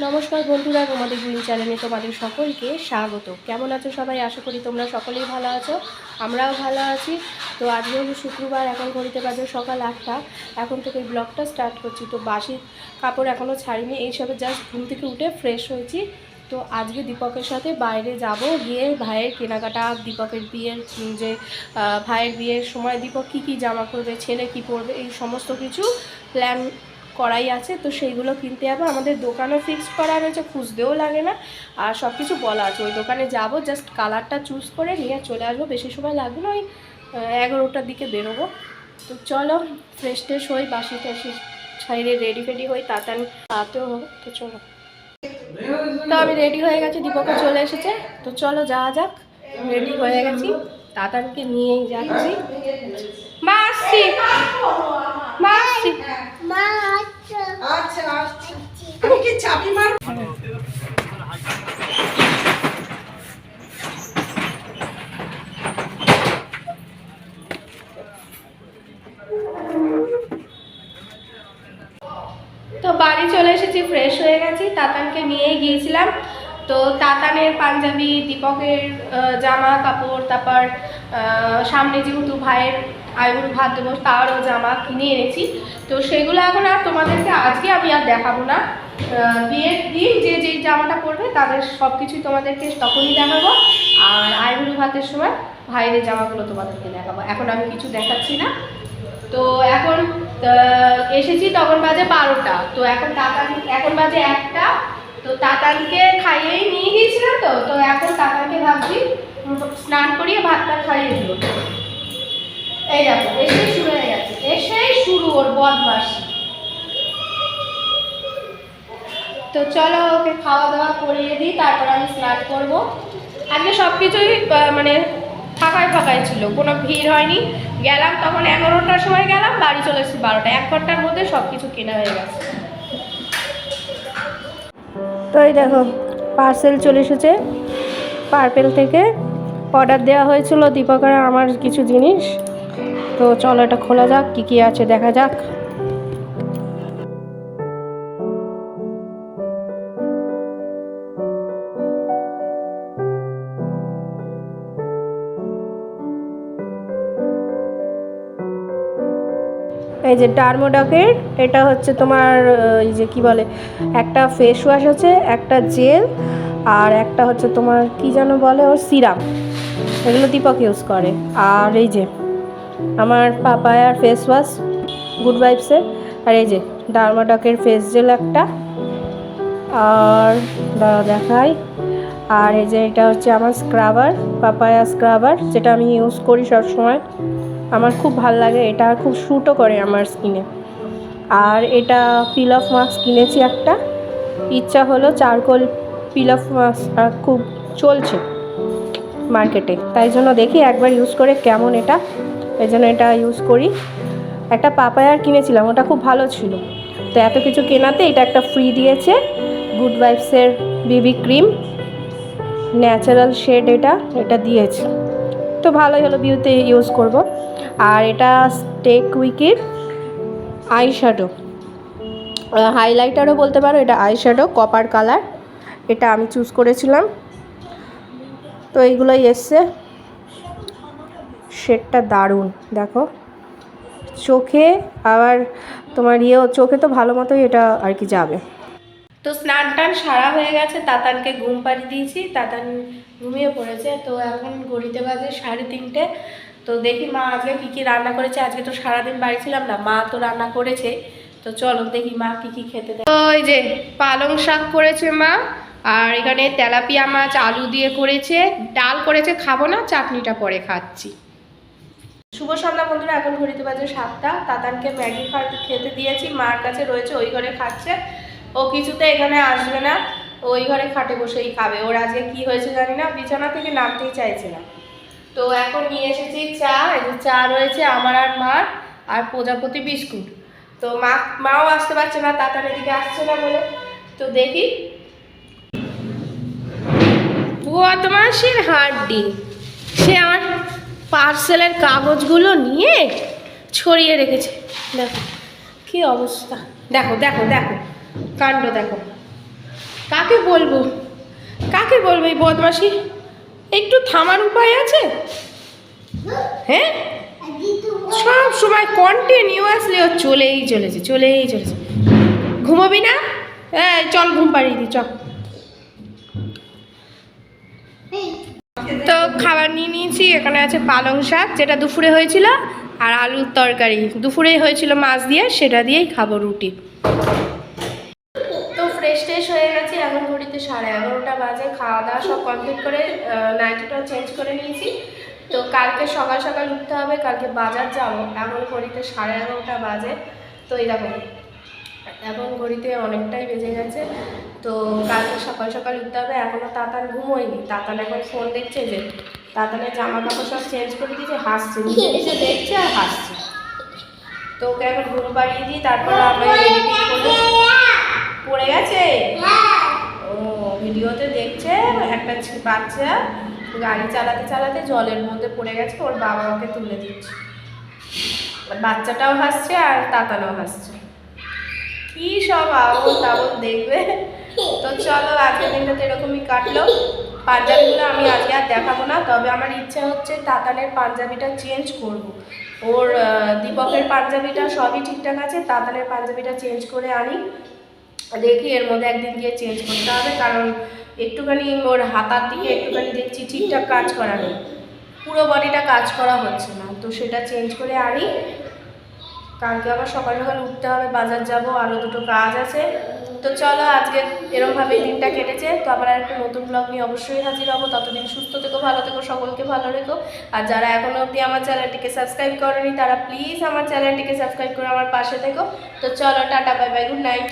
নমস্কার বন্ধুরা, তোমাদের গ্রিন চ্যানেলে তোমাদের সকলকে স্বাগত। কেমন আছো সবাই? আশা করি তোমরা সকলেই ভালো আছো, আমরাও ভালো আছি। তো আজকে হলো শুক্রবার, এখন ঘড়িতে বাজে সকাল 8টা। এখন থেকে ব্লগটা স্টার্ট করছি। তো বাসি কাপড় এখনও ছাড়িনি, এইসবে জাস্ট ঘুম থেকে উঠে ফ্রেশ হয়েছি। তো আজকে দীপকের সাথে বাইরে যাব, গিয়ে ভাইয়ের কেনাকাটা, দীপকের বিয়ের যে ভাইয়ের বিয়ের সময় দীপক কী কী জামা পরবে, ছেলে কী পরবে, এই সমস্ত কিছু প্ল্যান করাই আছে। তো সেইগুলো কিনতে যাবো। আমাদের দোকানও ফিক্সড করা রয়েছে, খুঁজতেও লাগে না, আর সব কিছু বলা আছে। ওই দোকানে যাব, জাস্ট কালারটা চুজ করে নিয়ে চলে আসবো। বেশি সময় লাগবে না, ওই 11টার দিকে বেরোবো। তো চলো ফ্রেশ ট্রেশ হই, বাসি টাসি ছাইড়ে রেডি ফেডি হই, তাড়াতাড়ি তাতেও হোক। তো চলো, তো আমি রেডি হয়ে গেছি, দীপকও চলে এসেছে। তো চলো যাওয়া যাক। রেডি হয়ে গেছি, তাড়াতাড়িকে নিয়েই যাচ্ছি। মা আসছি, মা আসছি। তো বাড়ি চলে এসেছি, ফ্রেশ হয়ে গেছি। তাতানকে নিয়েই গিয়েছিলাম। তো তাতানের পাঞ্জাবি, দীপকের জামা কাপড়, তারপর সামনে যেহেতু ভাইয়ের আইবুড়ো ভাত দেবো, তারও জামা কিনে এনেছি। তো সেগুলো এখন আর তোমাদেরকে আজকে আমি আর দেখাবো না। বিয়ের দিন যে যেই জামাটা পরবে তাদের সব কিছুই তোমাদেরকে তখনই দেখাবো। আর আইবুড়ো ভাতের সময় ভাইয়ের জামাগুলো তোমাদেরকে দেখাবো। এখন আমি কিছু দেখাচ্ছি না। তো এখন এসেছি, তখন বাজে 12টা। তো এখন এখন বাজে 1টা। তো তাতানকে খাইয়েই নিয়ে গিয়েছিলাম। তো এখন তাতানকে ভাবছি স্নান করিয়ে ভাতটা খাইয়ে দিল। এই দেখো, এসেই শুরু হয়ে গেছে, এসেই শুরু ওর বদমাশি। তো চলো ওকে খাওয়া দাওয়া করিয়ে দিই, তারপর আমি স্নান করবো। আজকে সব কিছুই মানে ফাঁকায় ফাঁকায় ছিল, কোনো ভিড় হয়নি। গেলাম তখন 11টার সময় গেলাম, বাড়ি চলে এসেছি 12টা। 1 ঘন্টার মধ্যে সব কিছু কেনা হয়ে গেছে। তো এই দেখো, পার্সেল চলে এসেছে পার্পেল থেকে। অর্ডার দেওয়া হয়েছিল দীপকের আমার কিছু জিনিস। তো চলো এটা খোলা যাক, কী কী আছে দেখা যাক। এই যে ডার্মোডকের, এটা হচ্ছে তোমার এই যে কি বলে, একটা ফেস ওয়াশ আছে, একটা জেল, আর একটা হচ্ছে তোমার কি যেন বলে ওর সিরাম। এগুলো দীপক ইউজ করে। আর এই যে আমার পাপায়ার ফেস ওয়াশ গুড ভাইবসের। আর এই যে ডার্মোডকের ফেস জেল একটা, আর দেখাই। আর এই যে এটা হচ্ছে আমার স্ক্রাবার, পাপায়া স্ক্রাবার, যেটা আমি ইউজ করি সব সময়। আমার খুব ভাল লাগে, এটা খুব শ্যুটও করে আমার স্কিনে। আর এটা পিল অফ মাস্ক কিনেছি একটা, ইচ্ছা হলো চারকোল পিল অফ মাস্ক খুব চলছে মার্কেটে, তাই জন্য দেখি একবার ইউজ করে কেমন এটা, এই জন্য এটা ইউজ করি। একটা পাপায়ার কিনেছিলাম, ওটা খুব ভালো ছিল। তো এত কিছু কেনাতে এটা একটা ফ্রি দিয়েছে, গুড ভাইবসের বিবি ক্রিম ন্যাচারাল শেড, এটা দিয়েছে। তো ভালোই হলো, বিউতে ইউজ করব। আর এটা স্টেক উইকের আই শ্যাডো, হাইলাইটারও বলতে পারো, এটা আই শ্যাডো কপার কালার, এটা আমি চুজ করেছিলাম। তো এইগুলোই এসছে, শেডটা দারুণ, দেখো চোখে, আবার তোমার চোখে তো ভালো মতোই এটা আর কি যাবে। তো স্নান টান সারা হয়ে গেছে, তাতানকে ঘুম পাড়িয়ে দিয়েছি, তাতান ঘুমিয়ে পড়েছে। তো এখন ঘড়িতে বাজে 3:30। তো দেখি মা আজকে কী কী রান্না করেছে। আজকে তো সারাদিন বাড়ি ছিলাম না, মা তো রান্না করেছে। তো চলো দেখি মা কী কী খেতে দেয়। তো ওই যে পালং শাক করেছে মা, আর এখানে তেলাপিয়া মাছ আলু দিয়ে করেছে, ডাল করেছে, খাবো না, চাটনিটা পরে খাচ্ছি। শুভ সন্ধ্যা বন্ধুরা, এখন ঘড়িতে বাজে 7টা। তাতানকে ম্যাগি খেতে দিয়েছি, মার কাছে রয়েছে, ওই ঘরে খাচ্ছে। ও কিছুতে এখানে আসবে না, ওই ঘরে খাটে বসেই খাবে। ওর আজকে কি হয়েছে জানি না, বিছানা থেকে নামতেই চাইছে না। তো এখন নিয়ে এসেছি চা, এই যে চা রয়েছে আমার আর মার, আর প্রজাপতি বিস্কুট। তো মাও আসতে পারছে না, তাতান এদিকে আসছে না বলে। তো দেখি, বদমাসের হাড্ডি, সে আমার পার্সেলের কাগজগুলো নিয়ে ছড়িয়ে রেখেছে। দেখো কি অবস্থা, দেখো দেখো দেখো কাণ্ড দেখো। কাকে বলবো, কাকে বলবো এই বদমাসি? একটু থামার উপায় আছে? হ্যাঁ, সব সময় কন্টিনিউয়াসলি ও চলেই চলেছে। ঘুমাবি না? হ্যাঁ চল ঘুম পাড়িয়ে দি, চল। তো খাবার নিয়ে নিয়েছি, এখানে আছে পালং শাক যেটা দুপুরে হয়েছিল, আর আলুর তরকারি দুপুরেই হয়েছিল মাছ দিয়ে, সেটা দিয়েই খাবো রুটি। তো ফ্রেশ হয়ে গেছি, এখন ঘড়িতে 11:30 বাজে। খাওয়া দাওয়া সব কমপ্লিট করে নাইটিটাও চেঞ্জ করে নিয়েছি। তো কালকে সকাল সকাল উঠতে হবে, কালকে বাজার যাবো। এখন ঘড়িতে 11:30 বাজে। তো এই দেখো এখন ঘড়িতে অনেকটাই বেজে গেছে। তো কালকে সকাল সকাল উঠতে হবে। এখনও তাতান ঘুমোয়নি, তাতান এখন ফোন দেখছে। যে তাতানের জামা কাপড় সব চেঞ্জ করে দিয়েছে, হাসছে, নিজে নিজে দেখছে আর হাসছে। তো ওকে এখন ঘুম পাড়িয়ে দিই, তারপর আমি এডিটিং করবো। পড়ে গেছে? ও ভিডিওতে দেখছে একটা বাচ্চা গাড়ি চালাতে চালাতে জলের মধ্যে পড়ে গেছে, ওর বাবা ওকে তুলে দিচ্ছে। বাচ্চাটাও হাসছে আর তাতানাও হাসছে, কি সব আবল তাবল দেখবে। তো চলো আজকের দিনটা তো এরকমই কাটলো। পাঞ্জাবিগুলো আমি আজকে আর দেখাবো না, তবে আমার ইচ্ছা হচ্ছে তাতানের পাঞ্জাবিটা চেঞ্জ করব। ওর দীপকের পাঞ্জাবিটা সবই ঠিকঠাক আছে, তাতানের পাঞ্জাবিটা চেঞ্জ করে আনি, দেখি এর মধ্যে একদিন গিয়ে চেঞ্জ করতে হবে। কারণ একটুখানি ওর হাতার দিকে একটুখানি দেখছি ঠিকঠাক কাজ করা নেই, পুরো বডিটা কাজ করা হচ্ছে না। তো সেটা চেঞ্জ করে আনি। কালকে আবার সকাল সকাল উঠতে হবে, বাজার যাব, আরও দুটো কাজ আছে। তো চলো আজকে এরকমভাবেই দিনটা কেটেছে। তো আবার একটা নতুন ব্লগ নিয়ে অবশ্যই হাজির হবো। ততদিন সুস্থ থেকো, ভালো থেকো, সকলকে ভালো রেখো। আর যারা এখনও অবধি আমার চ্যানেলটিকে সাবস্ক্রাইব করেনি তারা প্লিজ আমার চ্যানেলটিকে সাবস্ক্রাইব করে আমার পাশে থেকো। তো চলো tata, bye bye, good night.